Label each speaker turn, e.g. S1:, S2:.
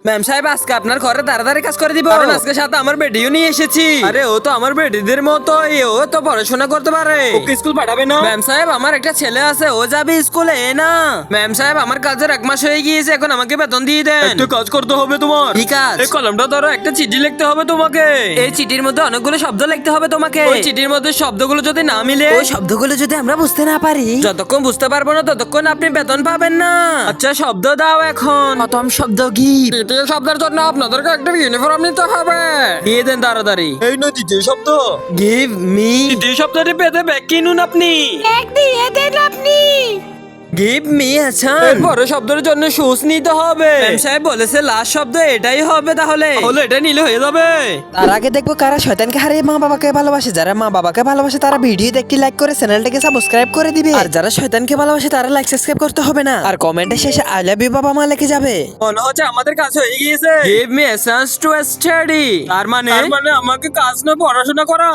S1: Ma'am সাহেব আজকে আপনার ঘরে তাড়াতাড়ি কাজ করে দিব, কারণ আজকে সাথে আমার বেডিও নিয়ে এসেছি। আরে ও তো আমার বেডিদের মতোই, ও তো পড়াশোনা করতে পারে।
S2: ওকে স্কুল পাঠাবে না?
S1: ম্যাম সাহেব আমার একটা ছেলে আছে, ও যাবে স্কুলে না। ম্যাম সাহেব আমার কাজের 1 মাস হয়ে গিয়েছে, এখন আমাকে বেতন দিয়ে দেন।
S2: একটা কাজ করতে হবে তোমার।
S1: কি কাজ?
S2: এই কলমটা ধরো, একটা চিঠি লিখতে হবে তোমাকে।
S1: এই চিঠির মধ্যে অনেকগুলো শব্দ লিখতে হবে তোমাকে।
S2: ওই চিঠির মধ্যে শব্দগুলো যদি না মিলে,
S1: ওই শব্দগুলো যদি আমরা বুঝতে না পারি, যতক্ষণ বুঝতে পারবো না ততক্ষণ আপনি বেতন পাবেন না। আচ্ছা শব্দ দাও এখন। প্রথম শব্দ গিফট।
S2: দ্বিতীয় শব্দের জন্য আপনাদেরকে একটা ইউনিফর্ম নিতে হবে।
S1: দিয়ে দেন তাড়াতাড়ি।
S2: এই না দ্বিতীয় শব্দ।
S1: Give me.
S2: দ্বিতীয় শব্দটি পেতে ব্যাগ কিনুন আপনি।
S3: এক দিয়ে দেন আপনি।
S1: Give me. আচ্ছা
S2: পরের শব্দের জন্য শুজ নিতে হবে।
S1: ম্যাম সাহেব বলেছে লাস্ট শব্দ এটাই হবে, তাহলে
S2: হলে এটা নিলে হয়ে যাবে।
S4: তার আগে দেখবো কারা শয়তানকে হারিয়ে মা বাবাকে ভালোবাসে। যারা মা বাবাকে ভালোবাসে তারা ভিডিও দেখতে লাইক করে চ্যানেলটাকে সাবস্ক্রাইব করে দিবে, আর যারা শয়তানকে ভালোবাসে তারা লাইক সাবস্ক্রাইব করতে হবে না, আর কমেন্টের শেষে আই লাভ ইউ বাবা মা লিখে যাবে।
S2: মনে হচ্ছে আমাদের কাজ হয়ে গিয়েছে।
S1: Give me a chance to study.
S2: তার মানে আমাকে কাজ না পড়াশোনা করান।